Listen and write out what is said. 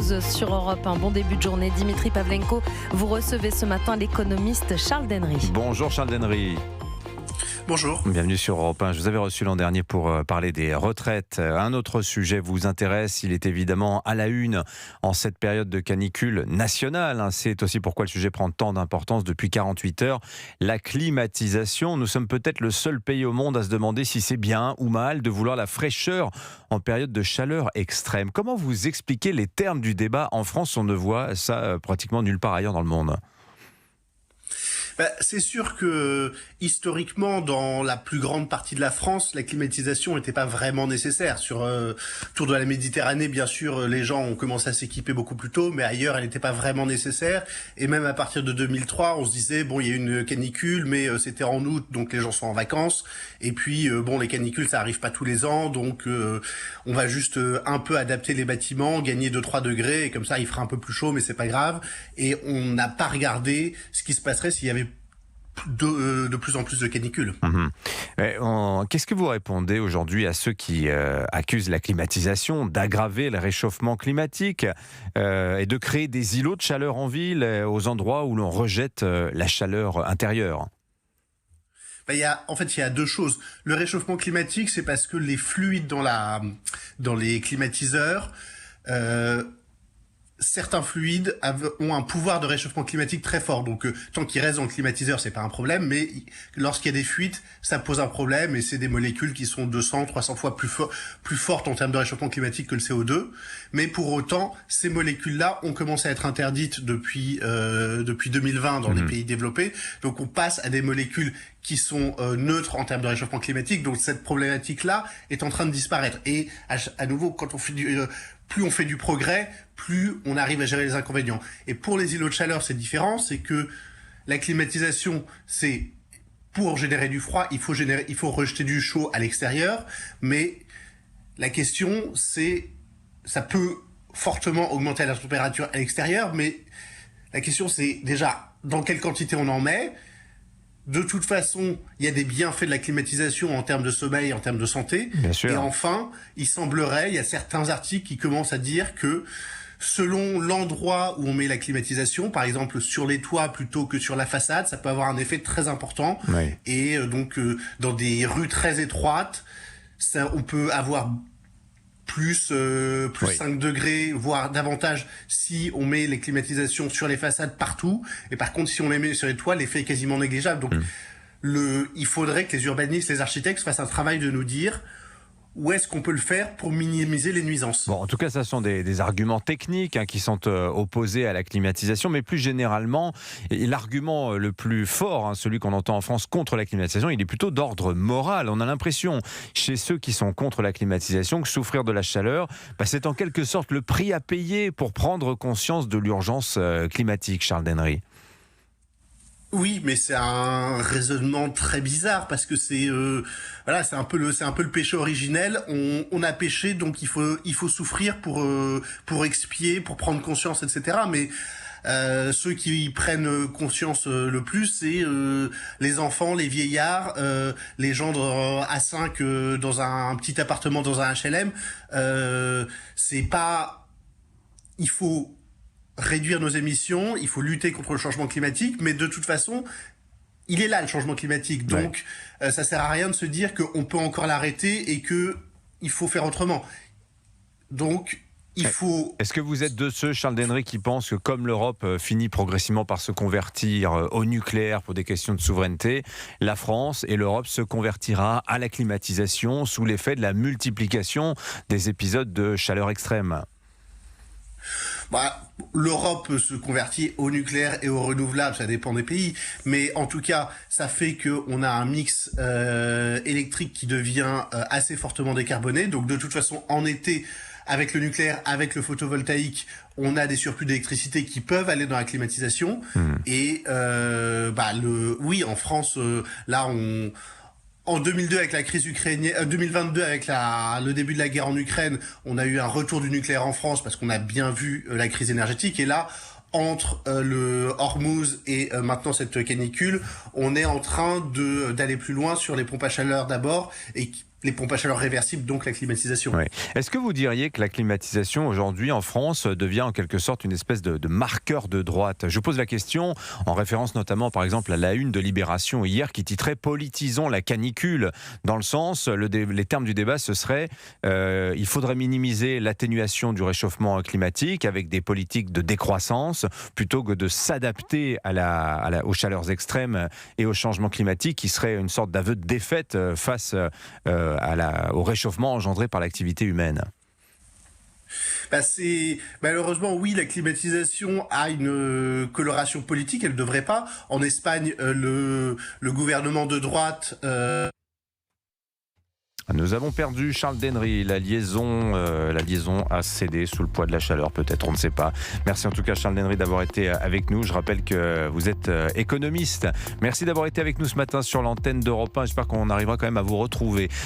pause sur Europe 1. Bon début de journée. Dimitri Pavlenko, vous recevez ce matin l'économiste Charles Dennery. Bonjour Charles Dennery. Bonjour. Bienvenue sur Europe 1. Je vous avais reçu l'an dernier pour parler des retraites. Un autre sujet vous intéresse. Il est évidemment à la une en cette période de canicule nationale. C'est aussi pourquoi le sujet prend tant d'importance depuis 48 heures. La climatisation. Nous sommes peut-être le seul pays au monde à se demander si c'est bien ou mal de vouloir la fraîcheur en période de chaleur extrême. Comment vous expliquez les termes du débat en France? On ne voit ça pratiquement nulle part ailleurs dans le monde. C'est sûr que historiquement, dans la plus grande partie de la France, la climatisation n'était pas vraiment nécessaire. Sur autour de la Méditerranée, bien sûr, les gens ont commencé à s'équiper beaucoup plus tôt, mais ailleurs, elle n'était pas vraiment nécessaire. Et même à partir de 2003, on se disait, bon, il y a une canicule, mais c'était en août, donc les gens sont en vacances. Et puis, bon, les canicules, ça arrive pas tous les ans, donc on va juste un peu adapter les bâtiments, gagner 2-3 degrés, et comme ça, il fera un peu plus chaud, mais c'est pas grave. Et on n'a pas regardé ce qui se passerait s'il y avait de plus en plus de canicules. Qu'est-ce que vous répondez aujourd'hui à ceux qui accusent la climatisation d'aggraver le réchauffement climatique et de créer des îlots de chaleur en ville, aux endroits où l'on rejette la chaleur intérieure? Il y a deux choses. Le réchauffement climatique, c'est parce que les fluides dans les climatiseurs, certains fluides ont un pouvoir de réchauffement climatique très fort. Donc, tant qu'ils restent dans le climatiseur, c'est pas un problème. Mais lorsqu'il y a des fuites, ça pose un problème. Et c'est des molécules qui sont 200, 300 fois plus fortes en termes de réchauffement climatique que le CO2. Mais pour autant, ces molécules-là ont commencé à être interdites depuis 2020 dans les pays développés. Donc, on passe à des molécules qui sont neutres en termes de réchauffement climatique. Donc, cette problématique-là est en train de disparaître. Et à nouveau, quand on fait plus on fait du progrès, plus on arrive à gérer les inconvénients. Et pour les îlots de chaleur, c'est différent, c'est que la climatisation, c'est pour générer du froid, il faut rejeter du chaud à l'extérieur, mais la question, c'est, ça peut fortement augmenter la température à l'extérieur, mais la question, c'est déjà dans quelle quantité on en met. De toute façon, il y a des bienfaits de la climatisation en termes de sommeil, en termes de santé. Bien sûr. Et enfin, il y a certains articles qui commencent à dire que selon l'endroit où on met la climatisation, par exemple sur les toits plutôt que sur la façade, ça peut avoir un effet très important. Oui. Et donc, dans des rues très étroites, on peut avoir plus 5 degrés, voire davantage, si on met les climatisations sur les façades partout. Et par contre, si on les met sur les toits, l'effet est quasiment négligeable. Donc, il faudrait que les urbanistes, les architectes fassent un travail de nous dire où est-ce qu'on peut le faire pour minimiser les nuisances. Bon, en tout cas, ce sont des arguments techniques qui sont opposés à la climatisation, mais plus généralement, l'argument le plus fort, celui qu'on entend en France contre la climatisation, il est plutôt d'ordre moral. On a l'impression, chez ceux qui sont contre la climatisation, que souffrir de la chaleur, c'est en quelque sorte le prix à payer pour prendre conscience de l'urgence climatique, Charles Dennery. Oui, mais c'est un raisonnement très bizarre parce que c'est un peu le péché originel. On a péché, donc il faut souffrir pour expier, pour prendre conscience, etc. Mais ceux qui prennent conscience le plus, c'est les enfants, les vieillards, les gens à 5 dans un petit appartement dans un HLM. Il faut réduire nos émissions, il faut lutter contre le changement climatique, mais de toute façon, il est là le changement climatique. Donc, ça sert à rien de se dire qu'on peut encore l'arrêter et que il faut faire autrement. Donc, il faut... Est-ce que vous êtes de ceux, Charles Dennery, qui pensent que comme l'Europe finit progressivement par se convertir au nucléaire pour des questions de souveraineté, la France et l'Europe se convertira à la climatisation sous l'effet de la multiplication des épisodes de chaleur extrême? L'Europe se convertit au nucléaire et au renouvelable, ça dépend des pays, mais en tout cas, ça fait qu'on a un mix électrique qui devient assez fortement décarboné. Donc de toute façon, en été, avec le nucléaire, avec le photovoltaïque, on a des surplus d'électricité qui peuvent aller dans la climatisation. Et en France, en 2002 avec la crise ukrainienne, 2022 avec le début de la guerre en Ukraine, on a eu un retour du nucléaire en France parce qu'on a bien vu la crise énergétique. Et là, entre le Hormuz et maintenant cette canicule, on est en train d'aller plus loin sur les pompes à chaleur d'abord les pompes à chaleur réversibles, donc la climatisation. Oui. Est-ce que vous diriez que la climatisation aujourd'hui en France devient en quelque sorte une espèce de marqueur de droite ? Je pose la question en référence notamment par exemple à la une de Libération hier qui titrait « Politisons la canicule ». Dans le sens, les termes du débat ce serait il faudrait minimiser l'atténuation du réchauffement climatique avec des politiques de décroissance plutôt que de s'adapter aux chaleurs extrêmes et au changement climatique qui serait une sorte d'aveu de défaite face au réchauffement engendré par l'activité humaine. Malheureusement, oui, la climatisation a une coloration politique, elle ne devrait pas. En Espagne, le gouvernement de droite... Nous avons perdu Charles Dennery, la liaison a cédé sous le poids de la chaleur, peut-être, on ne sait pas. Merci en tout cas Charles Dennery d'avoir été avec nous. Je rappelle que vous êtes économiste. Merci d'avoir été avec nous ce matin sur l'antenne d'Europe 1. J'espère qu'on arrivera quand même à vous retrouver.